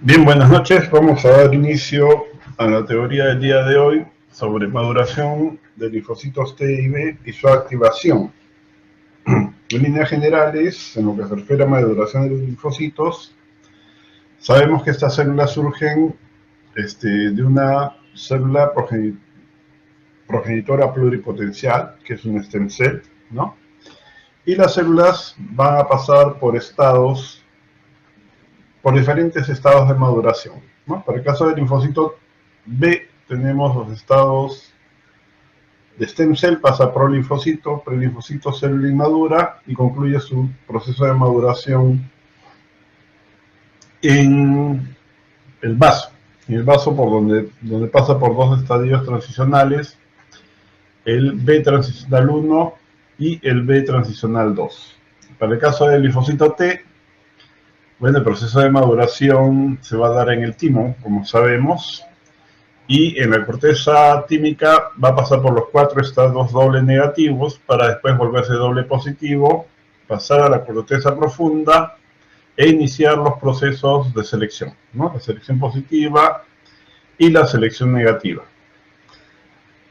Bien, buenas noches. Vamos a dar inicio a la teoría del día de hoy sobre maduración de linfocitos T y B y su activación. En líneas generales, en lo que se refiere a maduración de los linfocitos, sabemos que estas células surgen de una célula progenitora pluripotencial, que es un stem cell, ¿no? Y las células van a pasar por diferentes estados de maduración, ¿no? Para el caso del linfocito B, tenemos los estados de stem cell, pasa prolinfocito, prelinfocito, célula inmadura y concluye su proceso de maduración en el vaso. En el vaso donde pasa por dos estadios transicionales, el B transicional 1 y el B transicional 2. Para el caso del linfocito T, bueno, el proceso de maduración se va a dar en el timo, como sabemos, y en la corteza tímica va a pasar por los 4 estados doble negativos para después volverse doble positivo, pasar a la corteza profunda e iniciar los procesos de selección, ¿no? La selección positiva y la selección negativa.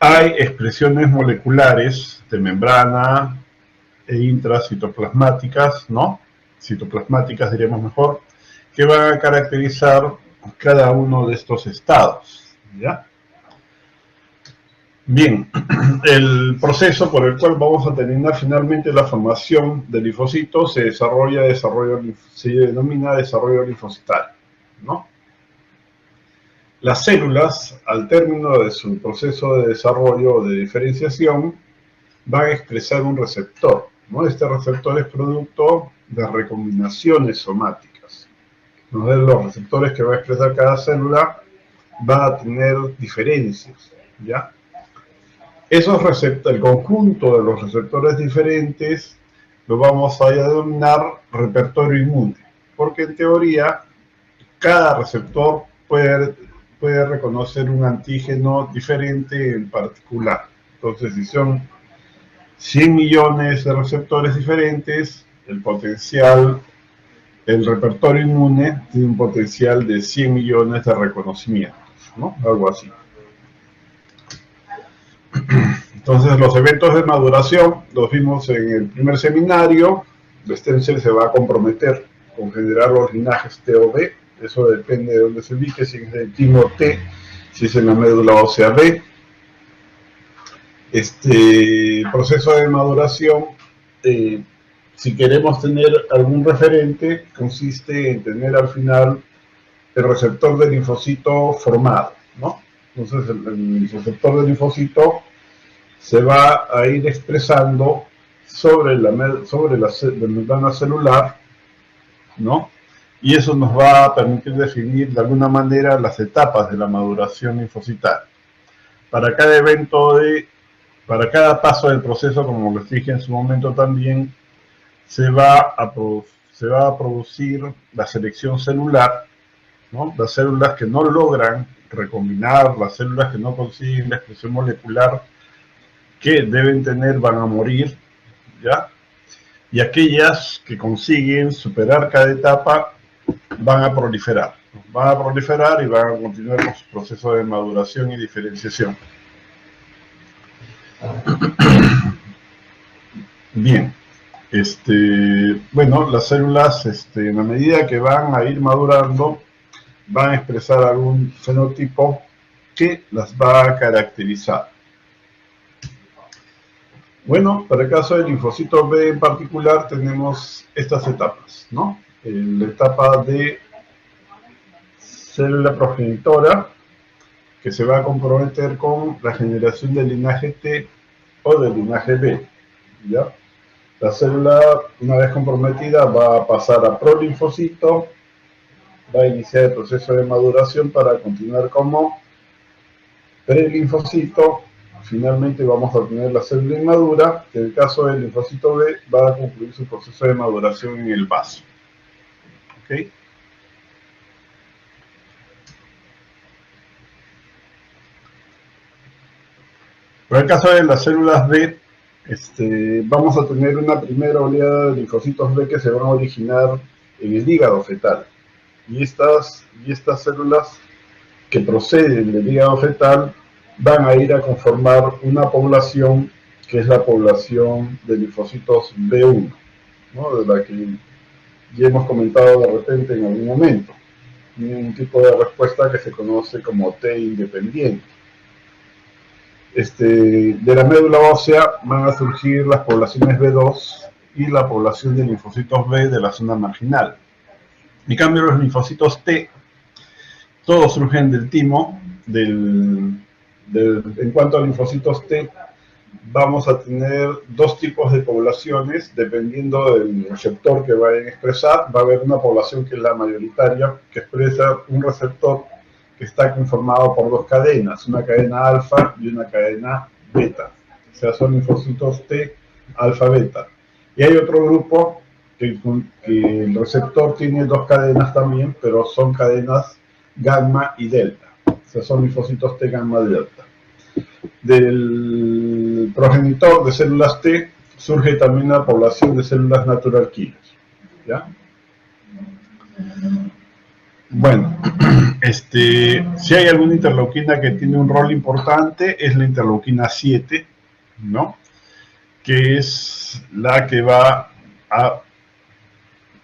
Hay expresiones moleculares de membrana e intracitoplasmáticas, ¿no? Citoplasmáticas diríamos mejor, que van a caracterizar cada uno de estos estados, ¿ya? Bien, el proceso por el cual vamos a terminar finalmente la formación del linfocito se denomina desarrollo linfocitario, ¿no? Las células, al término de su proceso de desarrollo o de diferenciación, van a expresar un receptor, ¿no? Este receptor es producto de recombinaciones somáticas. Entonces, los receptores que va a expresar cada célula van a tener diferencias, ¿ya? El conjunto de los receptores diferentes lo vamos a denominar repertorio inmune, porque en teoría cada receptor puede reconocer un antígeno diferente en particular. Entonces, si son 100 millones de receptores diferentes, el repertorio inmune tiene un potencial de 100 millones de reconocimientos, ¿no? Algo así. Entonces, los eventos de maduración los vimos en el primer seminario. El stem cell se va a comprometer con generar los linajes T o B. Eso depende de dónde se ubique, si es en el timo T, si es en la médula ósea B. Este proceso de maduración, si queremos tener algún referente, consiste en tener al final el receptor del linfocito formado, ¿no? Entonces, el receptor del linfocito se va a ir expresando sobre la membrana celular, ¿no? Y eso nos va a permitir definir de alguna manera las etapas de la maduración linfocitaria. Para cada paso del proceso, como les dije en su momento también, se va a producir la selección celular, ¿no? Las células que no logran recombinar, las células que no consiguen la expresión molecular que deben tener van a morir, ¿ya? Y aquellas que consiguen superar cada etapa van a proliferar y van a continuar con su proceso de maduración y diferenciación. Bien, bueno, las células, en la medida que van a ir madurando, van a expresar algún fenotipo que las va a caracterizar. Bueno, para el caso del linfocito B en particular tenemos estas etapas, ¿no? La etapa de célula progenitora, que se va a comprometer con la generación del linaje T o del linaje B, ¿ya? La célula, una vez comprometida, va a pasar a prolinfocito, va a iniciar el proceso de maduración para continuar como prelinfocito. Finalmente vamos a obtener la célula inmadura, que en el caso del linfocito B va a concluir su proceso de maduración en el vaso. ¿Okay? Para el caso de las células B, vamos a tener una primera oleada de linfocitos B que se van a originar en el hígado fetal, Y estas células que proceden del hígado fetal van a ir a conformar una población que es la población de linfocitos B1, ¿no? De la que ya hemos comentado de repente en algún momento. Tiene un tipo de respuesta que se conoce como T independiente. De la médula ósea van a surgir las poblaciones B2 y la población de linfocitos B de la zona marginal. En cambio, los linfocitos T, todos surgen del timo. En cuanto a linfocitos T, vamos a tener dos tipos de poblaciones, dependiendo del receptor que vayan a expresar. Va a haber una población que es la mayoritaria, que expresa un receptor que está conformado por dos cadenas, una cadena alfa y una cadena beta. O sea, son linfocitos T alfa-beta. Y hay otro grupo que el receptor tiene dos cadenas también, pero son cadenas gamma y delta. O sea, son linfocitos T gamma delta. Del progenitor de células T surge también una población de células natural killers. ¿Ya? Bueno, si hay alguna interleuquina que tiene un rol importante, es la interleuquina 7, ¿no? Que es la que va a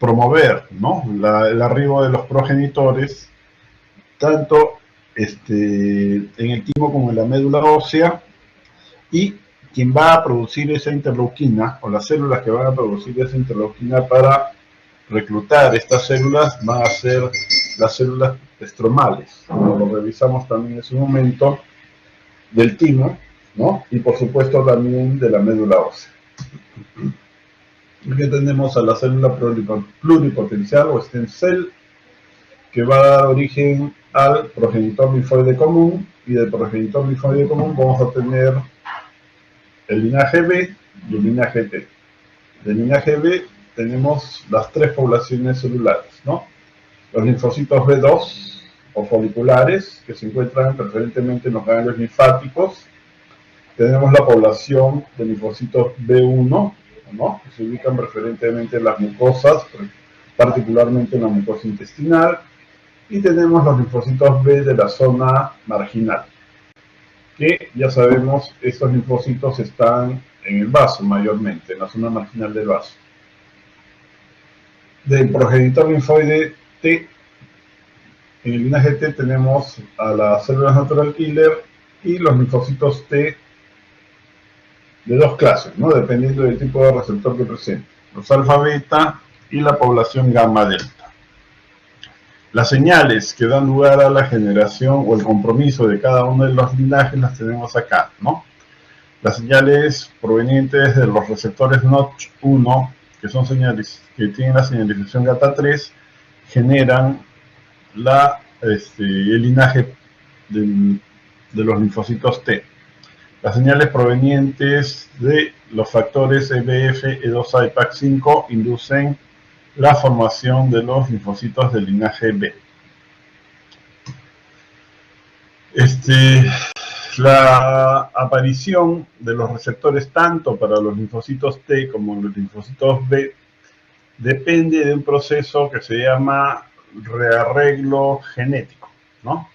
promover, ¿no? El arribo de los progenitores, tanto en el timo como en la médula ósea, y quien va a producir esa interleuquina, o las células que van a producir esa interleuquina para reclutar estas células, van a ser las células estromales, como lo revisamos también en su momento, del timo, ¿no? Y por supuesto también de la médula ósea. Aquí tenemos a la célula pluripotencial o stem cell, que va a dar origen al progenitor linfoide común, y del progenitor linfoide común vamos a tener el linaje B y el linaje T. Del linaje B tenemos las tres poblaciones celulares, ¿no? Los linfocitos B2 o foliculares, que se encuentran preferentemente en los ganglios linfáticos. Tenemos la población de linfocitos B1, ¿no? Que se ubican preferentemente en las mucosas, particularmente en la mucosa intestinal. Y tenemos los linfocitos B de la zona marginal, que ya sabemos, estos linfocitos están en el vaso mayormente, en la zona marginal del vaso. Del progenitor linfoide T, en el linaje T tenemos a las células natural killer y los linfocitos T de dos clases, ¿no? Dependiendo del tipo de receptor que presente. Los alfa-beta y la población gamma-delta. Las señales que dan lugar a la generación o el compromiso de cada uno de los linajes las tenemos acá, ¿no? Las señales provenientes de los receptores Notch1, que son señales que tienen la señalización GATA3, generan el linaje de los linfocitos T. Las señales provenientes de los factores EBF, E2A y PAC5 inducen la formación de los linfocitos del linaje B. La aparición de los receptores tanto para los linfocitos T como los linfocitos B depende de un proceso que se llama rearreglo genético, ¿no?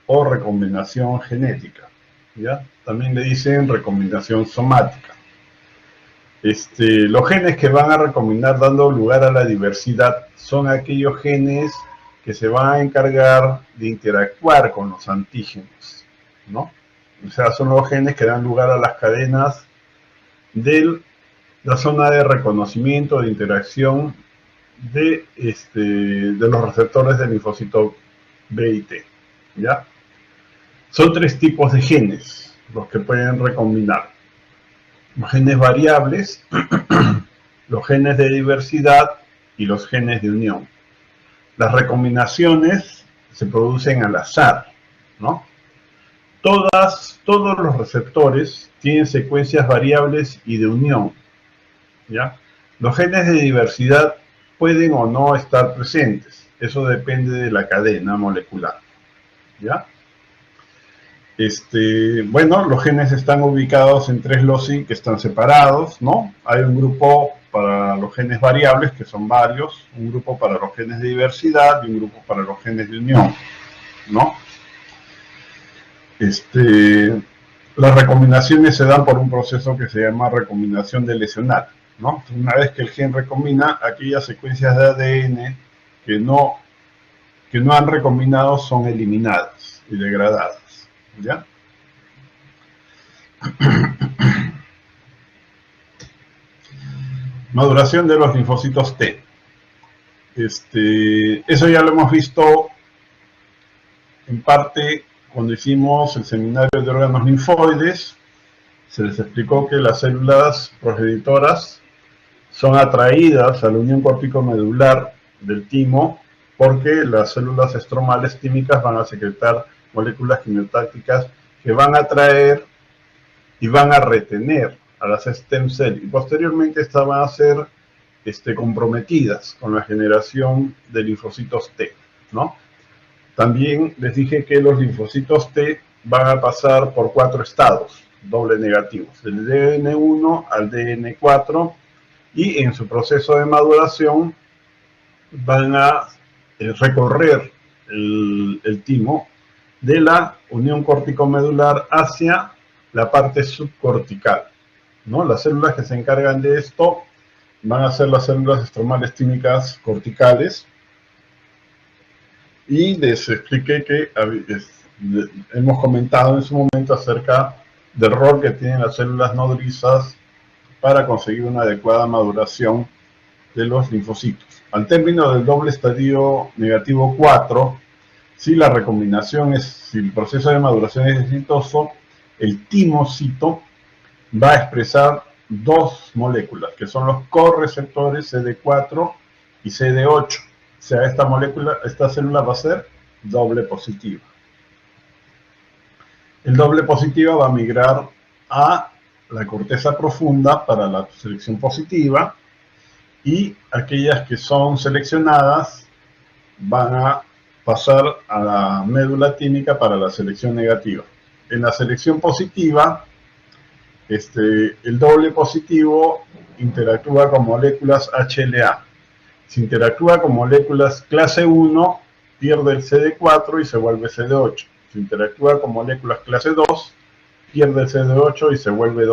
O recombinación genética, ¿ya? También le dicen recombinación somática. Los genes que van a recombinar dando lugar a la diversidad son aquellos genes que se van a encargar de interactuar con los antígenos, ¿no? O sea, son los genes que dan lugar a las cadenas de la zona de reconocimiento, de interacción de los receptores del linfocito B y T, ¿ya? Son tres tipos de genes los que pueden recombinar. Los genes variables, los genes de diversidad y los genes de unión. Las recombinaciones se producen al azar, ¿no? Todos los receptores tienen secuencias variables y de unión, ¿ya? Los genes de diversidad pueden o no estar presentes. Eso depende de la cadena molecular, ¿ya? Bueno, los genes están ubicados en tres loci que están separados, ¿no? Hay un grupo para los genes variables, que son varios, un grupo para los genes de diversidad y un grupo para los genes de unión, ¿no? Las recombinaciones se dan por un proceso que se llama recombinación delecional, ¿no? Una vez que el gen recombina, aquellas secuencias de ADN que no han recombinado son eliminadas y degradadas, ¿ya? Maduración de los linfocitos T. Eso ya lo hemos visto en parte cuando hicimos el seminario de órganos linfoides. Se les explicó que las células progenitoras son atraídas a la unión córtico-medular del timo porque las células estromales tímicas van a secretar moléculas quimiotácticas que van a atraer y van a retener a las stem cells, y posteriormente estas van a ser comprometidas con la generación de linfocitos T, ¿no? También les dije que los linfocitos T van a pasar por 4 estados doble negativos, del DN1 al DN4, y en su proceso de maduración van a recorrer el timo de la unión córtico-medular hacia la parte subcortical, ¿no? Las células que se encargan de esto van a ser las células estromales tímicas corticales, y les expliqué que hemos comentado en su momento acerca del rol que tienen las células nodrizas para conseguir una adecuada maduración de los linfocitos. Al término del doble estadio negativo 4, si la recombinación si el proceso de maduración es exitoso, el timocito va a expresar 2 moléculas, que son los correceptores CD4 y CD8. O sea, esta célula va a ser doble positiva. El doble positiva va a migrar a la corteza profunda para la selección positiva, y aquellas que son seleccionadas van a pasar a la médula tímica para la selección negativa. En la selección positiva, el doble positivo interactúa con moléculas HLA. Si interactúa con moléculas clase 1, pierde el CD4 y se vuelve CD8. Si interactúa con moléculas clase 2, pierde el CD8 y se vuelve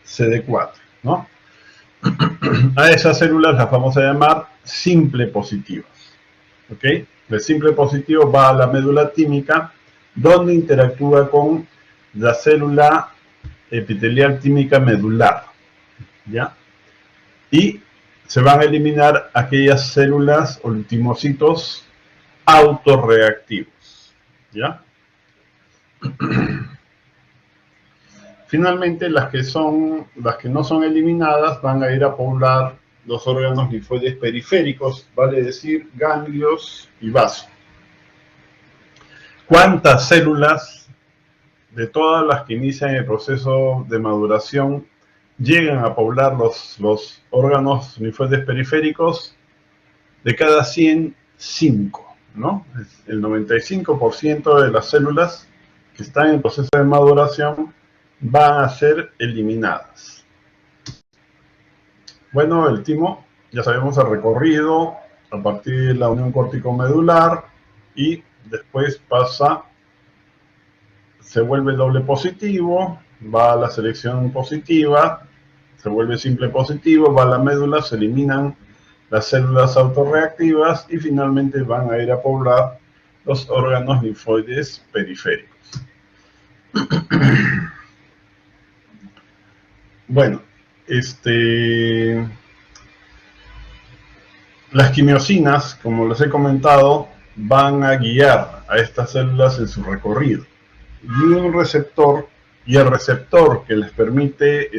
CD4, ¿no? A esas células las vamos a llamar simple positivas, ¿ok? El simple positivo va a la médula tímica, donde interactúa con la célula epitelial tímica medular, ¿ya? Y se van a eliminar aquellas células o timocitos autorreactivos, ¿ya? Finalmente, las que no son eliminadas van a ir a poblar los órganos linfoides periféricos, vale decir, ganglios y vasos. ¿Cuántas células de todas las que inician el proceso de maduración llegan a poblar los órganos linfoides periféricos? De cada 100, 5, ¿no? El 95% de las células que están en proceso de maduración van a ser eliminadas. Bueno, el timo, ya sabemos el recorrido a partir de la unión córtico-medular, y después se vuelve doble positivo, va a la selección positiva, se vuelve simple positivo, va a la médula, se eliminan las células autorreactivas y finalmente van a ir a poblar los órganos linfoides periféricos. Bueno, las quimiosinas, como les he comentado, van a guiar a estas células en su recorrido. Y el receptor que les permite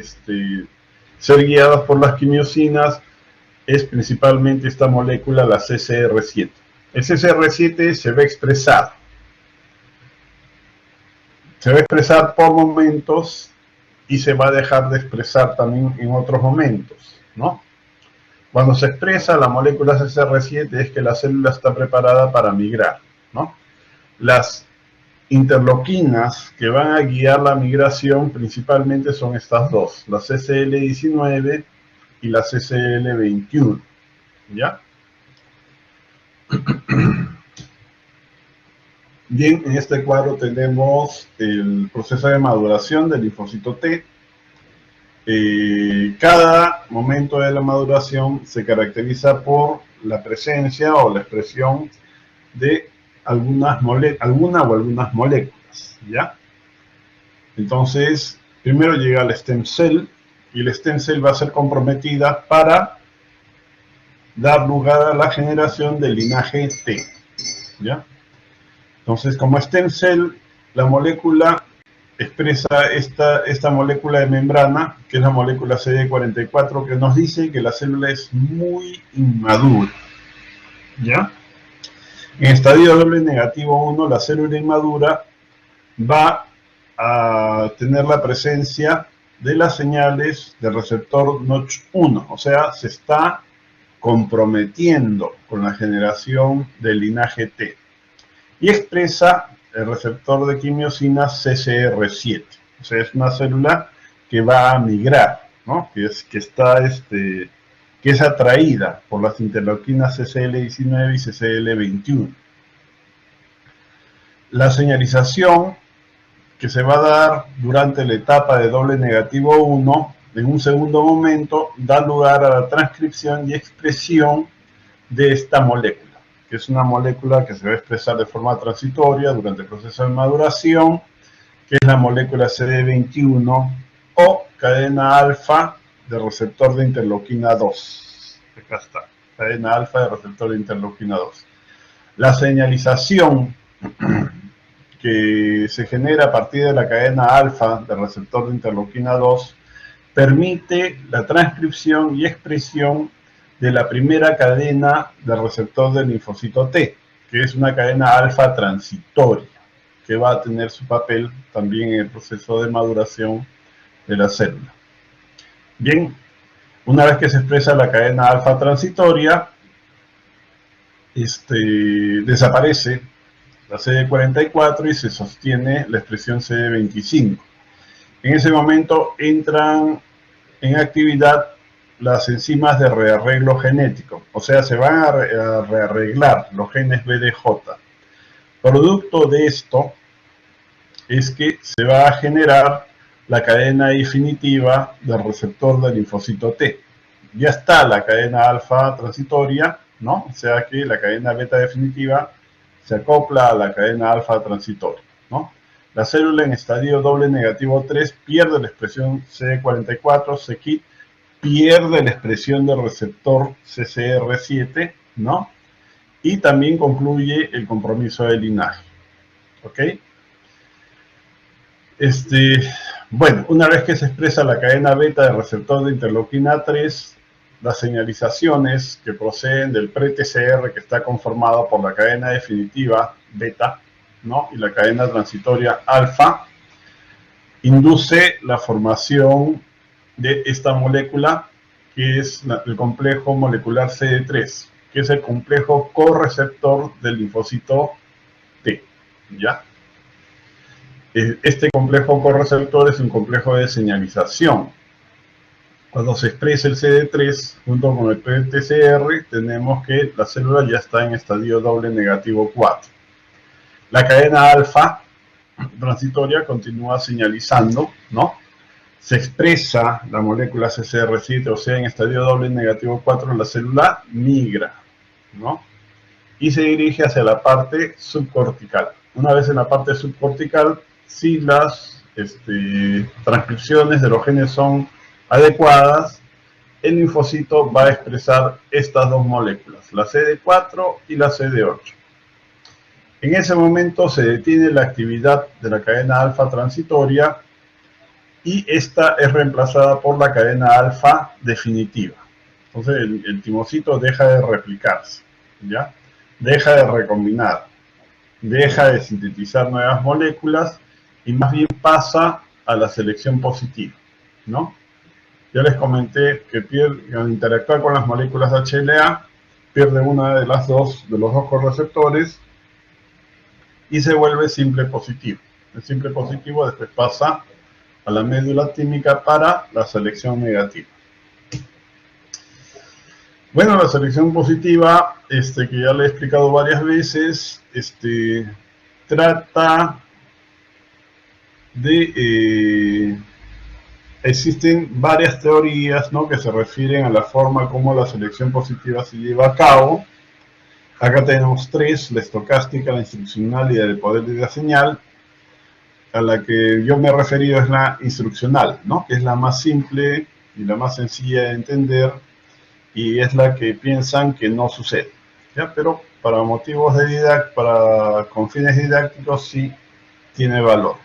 ser guiadas por las quimiosinas es principalmente esta molécula, la CCR7. El CCR7 se va a expresar por momentos y se va a dejar de expresar también en otros momentos, ¿no? Cuando se expresa la molécula CCR7 es que la célula está preparada para migrar, ¿no? Las interleuquinas que van a guiar la migración principalmente son estas dos, la CCL19 y la CCL21, ¿ya? Bien, en este cuadro tenemos el proceso de maduración del linfocito T. Cada momento de la maduración se caracteriza por la presencia o la expresión de alguna o algunas moléculas, ¿ya? Entonces, primero llega el stem cell, y el stem cell va a ser comprometida para dar lugar a la generación del linaje T, ¿ya? Entonces, como stem cell, la molécula expresa esta molécula de membrana, que es la molécula CD44, que nos dice que la célula es muy inmadura, ¿ya? En estadio doble negativo 1, la célula inmadura va a tener la presencia de las señales del receptor Notch1, o sea, se está comprometiendo con la generación del linaje T, y expresa el receptor de quimiosinas CCR7, o sea, es una célula que va a migrar, ¿no? que es atraída por las interleuquinas CCL19 y CCL21. La señalización que se va a dar durante la etapa de doble negativo 1, en un segundo momento, da lugar a la transcripción y expresión de esta molécula, que es una molécula que se va a expresar de forma transitoria durante el proceso de maduración, que es la molécula CD21 o cadena alfa del receptor de interleuquina 2. Acá está, cadena alfa del receptor de interleuquina 2. La señalización que se genera a partir de la cadena alfa del receptor de interleuquina 2 permite la transcripción y expresión de la primera cadena del receptor del linfocito T, que es una cadena alfa transitoria, que va a tener su papel también en el proceso de maduración de la célula. Bien, una vez que se expresa la cadena alfa transitoria, desaparece la CD44 y se sostiene la expresión CD25. En ese momento entran en actividad las enzimas de rearreglo genético, o sea, se van a rearreglar los genes BDJ. Producto de esto es que se va a generar la cadena definitiva del receptor del linfocito T. Ya está la cadena alfa transitoria, ¿no? O sea que la cadena beta definitiva se acopla a la cadena alfa transitoria, ¿no? La célula en estadio doble negativo 3 pierde la expresión CD44, se pierde la expresión del receptor CCR7, ¿no? Y también concluye el compromiso de linaje, ¿ok? Bueno, una vez que se expresa la cadena beta del receptor de interleuquina 3, las señalizaciones que proceden del pre-TCR, que está conformado por la cadena definitiva beta, ¿no? Y la cadena transitoria alfa, induce la formación de esta molécula, que es el complejo molecular CD3, que es el complejo correceptor del linfocito T, ¿ya? Este complejo correceptor es un complejo de señalización. Cuando se expresa el CD3 junto con el pre-TCR, tenemos que la célula ya está en estadio doble negativo 4. La cadena alfa transitoria continúa señalizando, ¿no? Se expresa la molécula CCR7, o sea, en estadio doble negativo 4, la célula migra, ¿no? Y se dirige hacia la parte subcortical. Una vez en la parte subcortical, si las transcripciones de los genes son adecuadas, el linfocito va a expresar estas dos moléculas, la CD4 y la CD8. En ese momento se detiene la actividad de la cadena alfa transitoria y esta es reemplazada por la cadena alfa definitiva. Entonces el timocito deja de replicarse, ¿ya? Deja de recombinar, deja de sintetizar nuevas moléculas y más bien pasa a la selección positiva, ¿no? Ya les comenté que al interactuar con las moléculas HLA, pierde una de los dos correceptores y se vuelve simple positivo. El simple positivo después pasa a la médula tímica para la selección negativa. Bueno, la selección positiva, que ya le he explicado varias veces, trata de... existen varias teorías, ¿no?, que se refieren a la forma como la selección positiva se lleva a cabo. Acá tenemos tres: la estocástica, la instruccional y la del poder de la señal. A la que yo me he referido es la instruccional, ¿no?, que es la más simple y la más sencilla de entender, y es la que piensan que no sucede, ¿ya? Pero para motivos con fines didácticos sí tiene valor.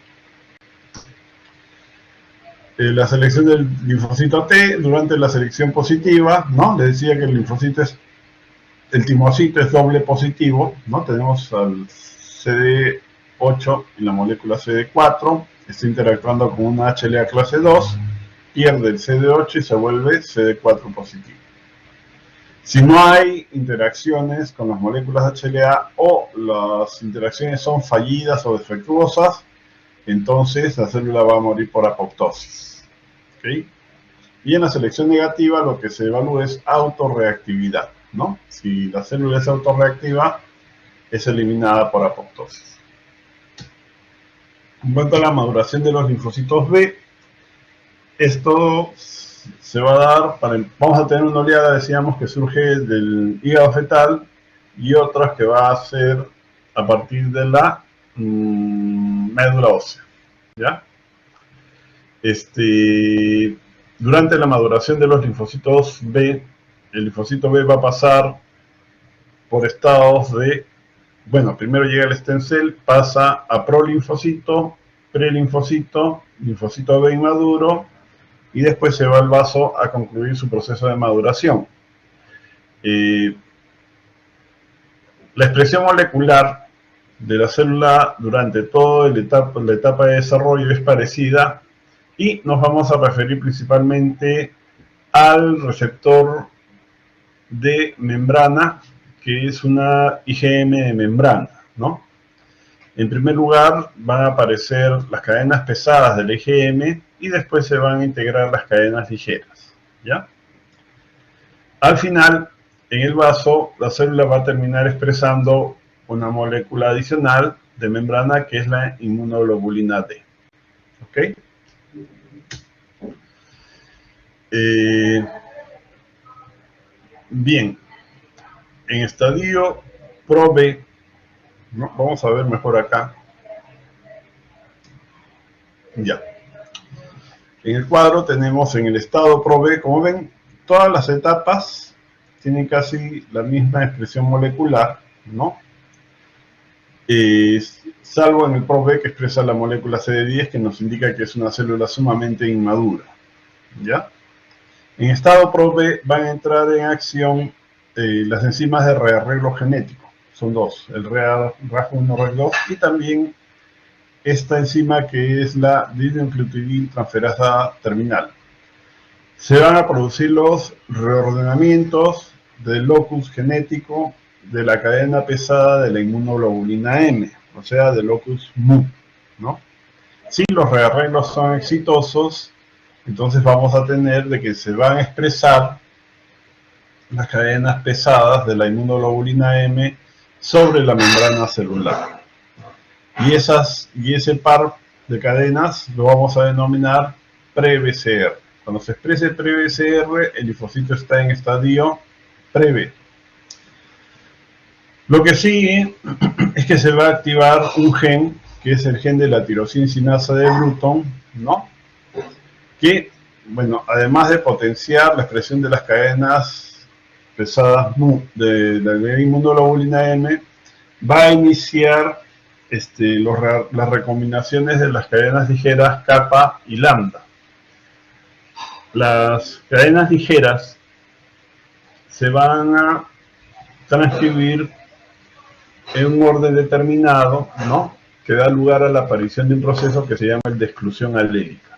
La selección del linfocito T durante la selección positiva, ¿no? Les decía que el timocito es doble positivo, ¿no? Tenemos al CD8 y la molécula CD4, está interactuando con una HLA clase 2, pierde el CD8 y se vuelve CD4 positivo. Si no hay interacciones con las moléculas HLA o las interacciones son fallidas o defectuosas, entonces la célula va a morir por apoptosis. ¿Okay? Y en la selección negativa lo que se evalúa es autorreactividad, ¿no? Si la célula es autorreactiva, es eliminada por apoptosis. En cuanto a la maduración de los linfocitos B, esto se va a dar vamos a tener una oleada, decíamos, que surge del hígado fetal, y otras que va a ser a partir de la médula ósea, ¿ya? Durante la maduración de los linfocitos B, el linfocito B va a pasar por estados de, bueno, primero llega el stem cell, pasa a prolinfocito, prelinfocito, linfocito B inmaduro, y después se va al vaso a concluir su proceso de maduración. La expresión molecular de la célula durante toda la etapa de desarrollo es parecida, y nos vamos a referir principalmente al receptor de membrana, que es una IgM de membrana, ¿no? En primer lugar van a aparecer las cadenas pesadas del IgM y después se van a integrar las cadenas ligeras, ¿ya? Al final, en el vaso, la célula va a terminar expresando una molécula adicional de membrana, que es la inmunoglobulina D. ¿Ok? Bien, en estadio Pro-B, ¿no? Vamos a ver mejor acá. Ya. En el cuadro tenemos en el estado Pro-B, como ven, todas las etapas tienen casi la misma expresión molecular, ¿no? Salvo en el Pro-B, que expresa la molécula CD10, que nos indica que es una célula sumamente inmadura, ¿ya? En estado Pro-B van a entrar en acción las enzimas de rearreglo genético. Son dos: el RAF1, RAF2, y también esta enzima que es la dinucleotidil transferasa terminal. Se van a producir los reordenamientos del locus genético de la cadena pesada de la inmunoglobulina M, o sea, del locus mu, ¿no? Si los rearreglos son exitosos, entonces vamos a tener de que se van a expresar las cadenas pesadas de la inmunoglobulina M sobre la membrana celular. Y ese par de cadenas lo vamos a denominar pre-BCR. Cuando se exprese pre-BCR, el linfocito está en estadio pre-B. Lo que sigue es que se va a activar un gen, que es el gen de la tirosina sinasa de Bruton, ¿no? Que, bueno, además de potenciar la expresión de las cadenas pesadas de la inmunoglobulina M, va a iniciar las recombinaciones de las cadenas ligeras kappa y lambda. Las cadenas ligeras se van a transcribir en un orden determinado, ¿no?, que da lugar a la aparición de un proceso que se llama el de exclusión alélica.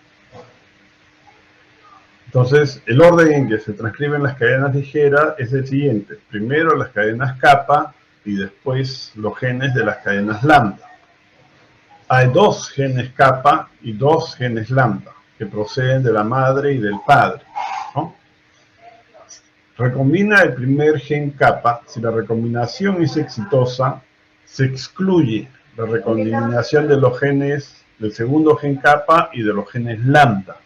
Entonces, el orden en que se transcriben las cadenas ligeras es el siguiente: primero las cadenas kappa y después los genes de las cadenas lambda. Hay dos genes kappa y dos genes lambda que proceden de la madre y del padre, ¿no? recombina el primer gen kappa. Si la recombinación es exitosa, se excluye la recombinación de los genes del segundo gen kappa y de los genes lambda.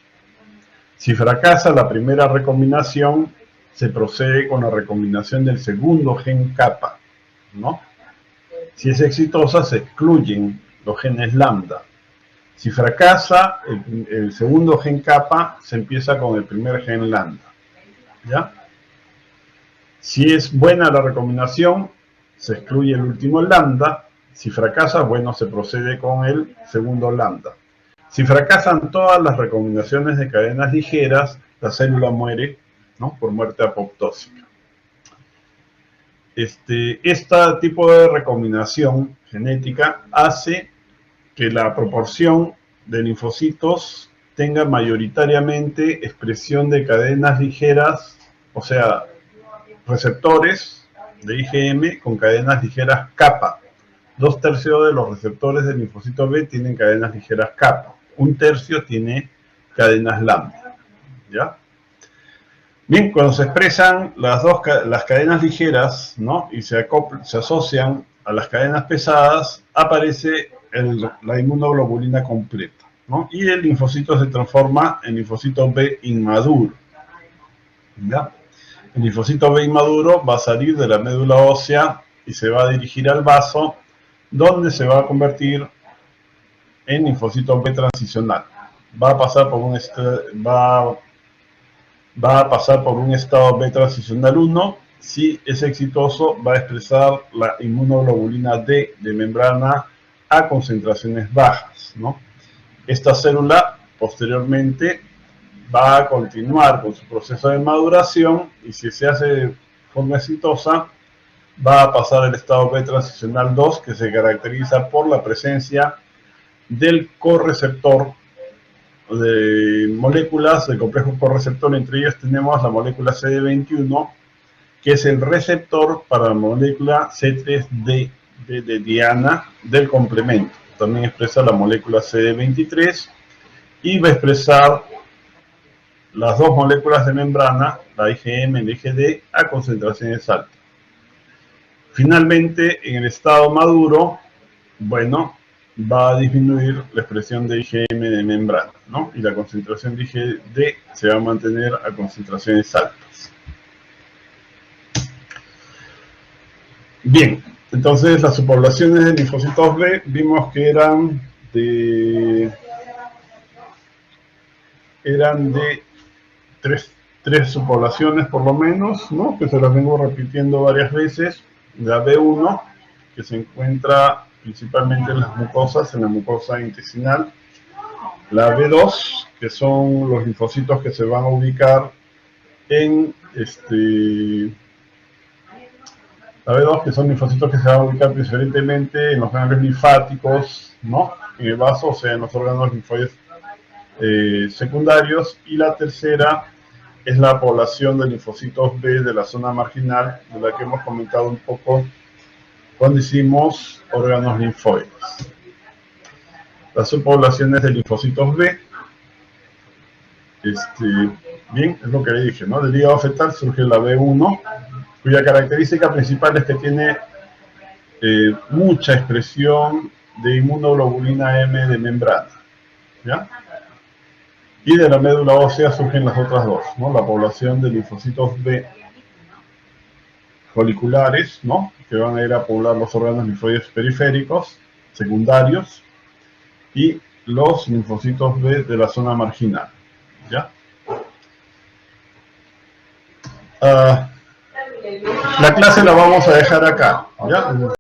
Si fracasa la primera recombinación, se procede con la recombinación del segundo gen kappa, ¿no? Si es exitosa, se excluyen los genes lambda. Si fracasa el segundo gen kappa, se empieza con el primer gen lambda, ¿ya? Si es buena la recombinación, se excluye el último lambda. Si fracasa, bueno, se procede con el segundo lambda. Si fracasan todas las recombinaciones de cadenas ligeras, la célula muere, ¿no? Por muerte apoptósica. Este tipo de recombinación genética hace que la proporción de linfocitos tenga mayoritariamente expresión de cadenas ligeras, o sea, receptores de IgM con cadenas ligeras kappa. 2/3 de los receptores del linfocito B tienen cadenas ligeras kappa. 1/3 tiene cadenas lambda, ¿ya? Bien, cuando se expresan las cadenas ligeras, ¿no? Y se asocian a las cadenas pesadas, aparece la inmunoglobulina completa, ¿no? Y el linfocito se transforma en linfocito B inmaduro, ¿ya? El linfocito B inmaduro va a salir de la médula ósea y se va a dirigir al vaso, donde se va a convertir en linfocito B transicional. Va a pasar por un estado B transicional 1. Si es exitoso, va a expresar la inmunoglobulina D de membrana a concentraciones bajas, ¿no? Esta célula posteriormente va a continuar con su proceso de maduración y si se hace de forma exitosa, va a pasar al estado B transicional 2, que se caracteriza por la presencia del correceptor, de moléculas del complejo correceptor. Entre ellas tenemos la molécula CD21, que es el receptor para la molécula C3D de Diana del complemento. También expresa la molécula CD23 y va a expresar las dos moléculas de membrana, la IgM y la IgD, a concentraciones altas. Finalmente, en el estado maduro, bueno, va a disminuir la expresión de IgM de membrana, ¿no? Y la concentración de IgD se va a mantener a concentraciones altas. Bien, entonces las subpoblaciones de linfocitos B vimos que eran de tres subpoblaciones por lo menos, ¿no? Que se las vengo repitiendo varias veces. La B1, que se encuentra principalmente en las mucosas, en la mucosa intestinal. La B2, que son los linfocitos que se van a ubicar en la B2, que son linfocitos que se van a ubicar preferentemente en los ganglios linfáticos, ¿no? En el vaso, o sea, en los órganos linfoides secundarios. Y la tercera es la población de linfocitos B de la zona marginal, de la que hemos comentado un poco cuando hicimos órganos linfoides. Las subpoblaciones de linfocitos B, bien, es lo que le dije, ¿no? Del hígado fetal surge la B1, cuya característica principal es que tiene mucha expresión de inmunoglobulina M de membrana, ¿ya? Y de la médula ósea surgen las otras dos, ¿no? La población de linfocitos B foliculares, ¿no? Que van a ir a poblar los órganos linfoides periféricos, secundarios, y los linfocitos B de la zona marginal, ¿ya? La clase la vamos a dejar acá, ¿ya?